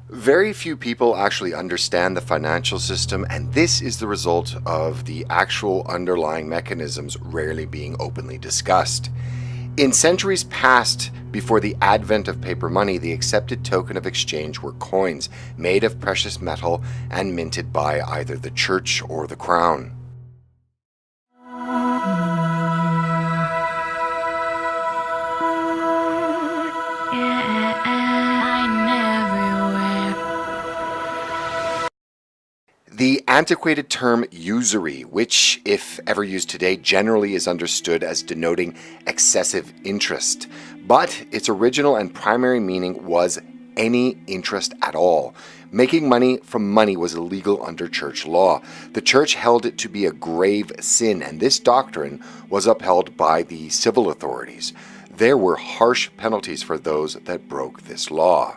Very few people actually understand the financial system, and this is the result of the actual underlying mechanisms rarely being openly discussed. In centuries past, before the advent of paper money, the accepted token of exchange were coins made of precious metal and minted by either the church or the crown. The antiquated term usury, which, if ever used today, generally is understood as denoting excessive interest, but its original and primary meaning was any interest at all. Making money from money was illegal under church law. The church held it to be a grave sin, and this doctrine was upheld by the civil authorities. There were harsh penalties for those that broke this law.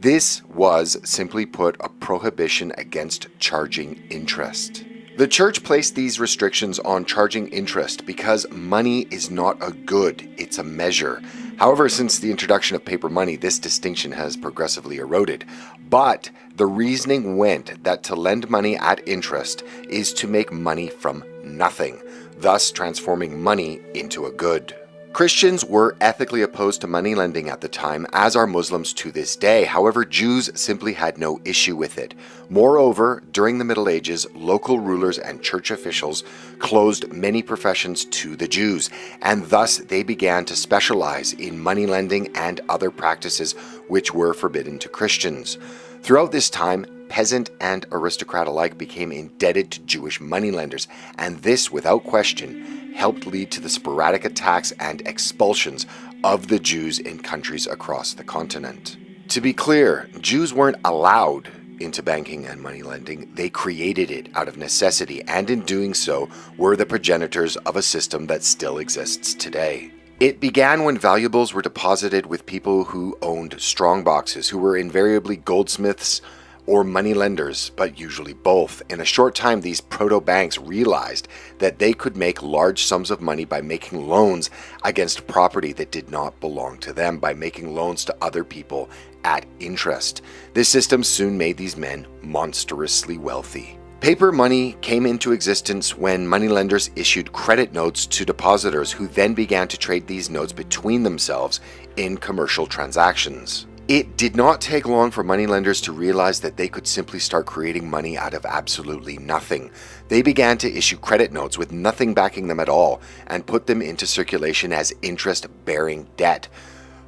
This was, simply put, a prohibition against charging interest. The church placed these restrictions on charging interest because money is not a good, it's a measure. However, since the introduction of paper money, this distinction has progressively eroded. But the reasoning went that to lend money at interest is to make money from nothing, thus transforming money into a good. Christians were ethically opposed to money lending at the time, as are Muslims to this day. However, Jews simply had no issue with it. Moreover, during the Middle Ages, local rulers and church officials closed many professions to the Jews, and thus they began to specialize in money lending and other practices which were forbidden to Christians. Throughout this time, peasant and aristocrat alike became indebted to Jewish moneylenders, and this, without question, helped lead to the sporadic attacks and expulsions of the Jews in countries across the continent. To be clear, Jews weren't allowed into banking and money lending. They created it out of necessity, and in doing so were the progenitors of a system that still exists today. It began when valuables were deposited with people who owned strong boxes, who were invariably goldsmiths or money lenders, but usually both. In a short time, these proto-banks realized that they could make large sums of money by making loans against property that did not belong to them, by making loans to other people at interest. This system soon made these men monstrously wealthy. Paper money came into existence when moneylenders issued credit notes to depositors, who then began to trade these notes between themselves in commercial transactions. It did not take long for moneylenders to realize that they could simply start creating money out of absolutely nothing. They began to issue credit notes with nothing backing them at all and put them into circulation as interest-bearing debt.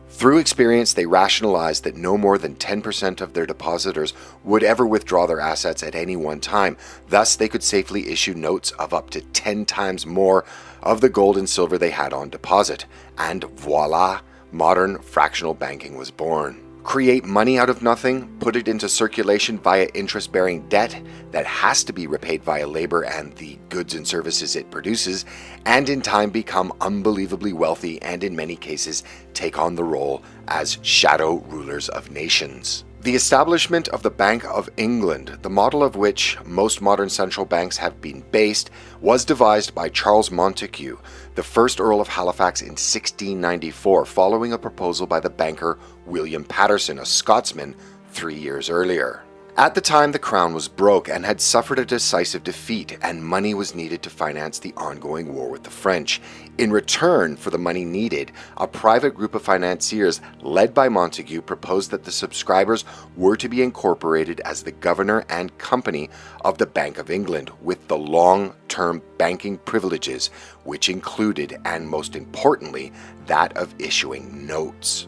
Through experience, they rationalized that no more than 10% of their depositors would ever withdraw their assets at any one time. Thus, they could safely issue notes of up to 10 times more of the gold and silver they had on deposit. And voila, modern fractional banking was born. Create money out of nothing, put it into circulation via interest-bearing debt that has to be repaid via labor and the goods and services it produces, and in time become unbelievably wealthy and in many cases take on the role as shadow rulers of nations. The establishment of the Bank of England, the model of which most modern central banks have been based, was devised by Charles Montague, the first Earl of Halifax in 1694, following a proposal by the banker William Paterson, a Scotsman, 3 years earlier. At the time, the crown was broke and had suffered a decisive defeat, and money was needed to finance the ongoing war with the French. In return for the money needed, a private group of financiers led by Montague proposed that the subscribers were to be incorporated as the governor and company of the Bank of England, with the long-term banking privileges, which included, and most importantly, that of issuing notes.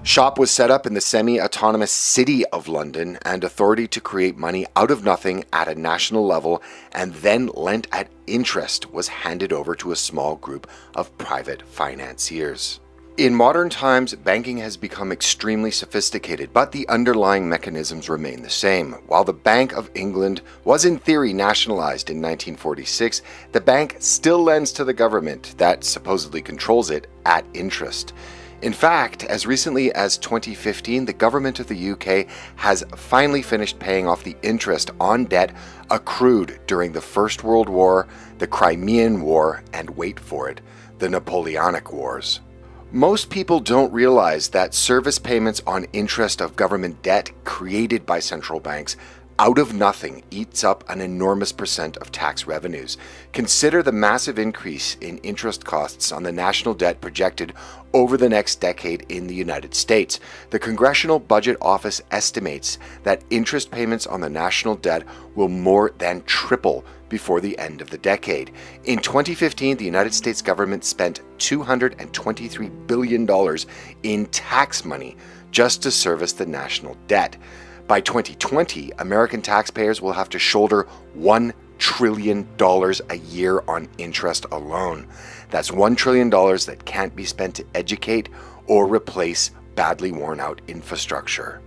Shop was set up in the semi-autonomous city of London, and authority to create money out of nothing at a national level and then lent at interest was handed over to a small group of private financiers. In modern times, banking has become extremely sophisticated, but the underlying mechanisms remain the same. While the Bank of England was in theory nationalized in 1946, the bank still lends to the government that supposedly controls it at interest. In fact, as recently as 2015, the government of the UK has finally finished paying off the interest on debt accrued during the First World War, the Crimean War, and wait for it, the Napoleonic Wars. Most people don't realize that service payments on interest of government debt created by central banks out of nothing eats up an enormous percent of tax revenues. Consider the massive increase in interest costs on the national debt projected over the next decade in the United States. The Congressional Budget Office estimates that interest payments on the national debt will more than triple before the end of the decade. In 2015, the United States government spent $223 billion in tax money just to service the national debt. By 2020, American taxpayers will have to shoulder $1 trillion a year on interest alone. That's $1 trillion that can't be spent to educate or replace badly worn out infrastructure.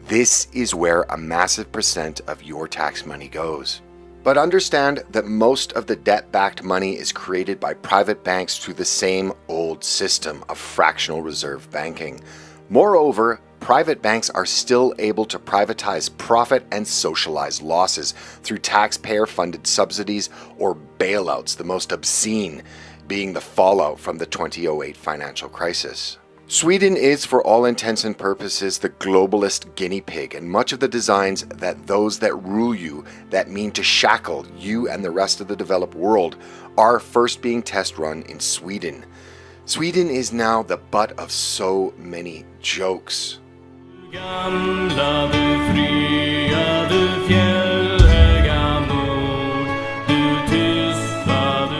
This is where a massive percent of your tax money goes. But understand that most of the debt-backed money is created by private banks through the same old system of fractional reserve banking. Moreover, private banks are still able to privatize profit and socialize losses through taxpayer-funded subsidies or bailouts, the most obscene being the fallout from the 2008 financial crisis. Sweden is, for all intents and purposes, the globalist guinea pig, and much of the designs that those that rule you, that mean to shackle you and the rest of the developed world, are first being test run in Sweden. Sweden is now the butt of so many jokes. Gamla du fria du fjällhöga nord, du tysta du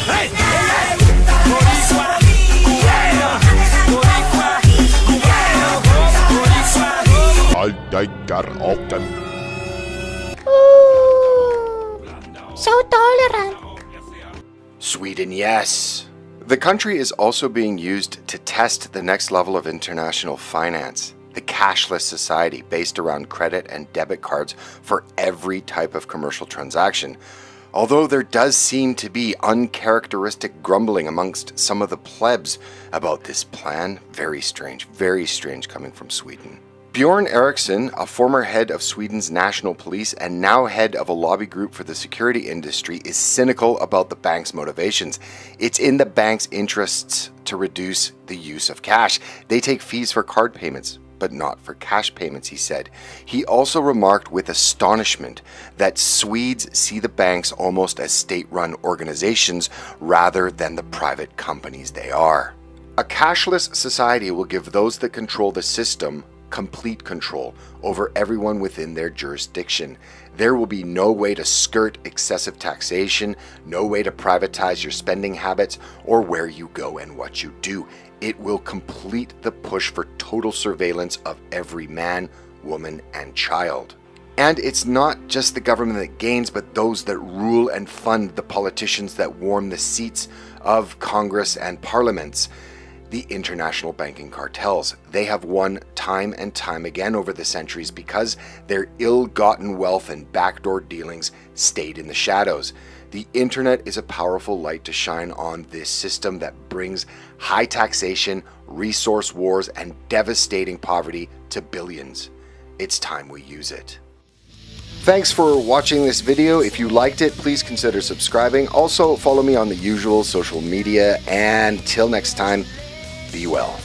Hej! So tolerant. Sweden, yes. The country is also being used to test the next level of international finance. The cashless society based around credit and debit cards for every type of commercial transaction. Although there does seem to be uncharacteristic grumbling amongst some of the plebs about this plan. Very strange coming from Sweden. Bjorn Eriksson, a former head of Sweden's national police and now head of a lobby group for the security industry, is cynical about the bank's motivations. It's in the bank's interests to reduce the use of cash. They take fees for card payments, but not for cash payments, he said. He also remarked with astonishment that Swedes see the banks almost as state-run organizations rather than the private companies they are. A cashless society will give those that control the system complete control over everyone within their jurisdiction. There will be no way to skirt excessive taxation, no way to privatize your spending habits or where you go and what you do. It will complete the push for total surveillance of every man, woman, and child. And it's not just the government that gains, but those that rule and fund the politicians that warm the seats of Congress and parliaments. The international banking cartels. They have won time and time again over the centuries because their ill-gotten wealth and backdoor dealings stayed in the shadows. The internet is a powerful light to shine on this system that brings high taxation, resource wars, and devastating poverty to billions. It's time we use it. Thanks for watching this video. If you liked it, please consider subscribing. Also, follow me on the usual social media. And till next time, be well.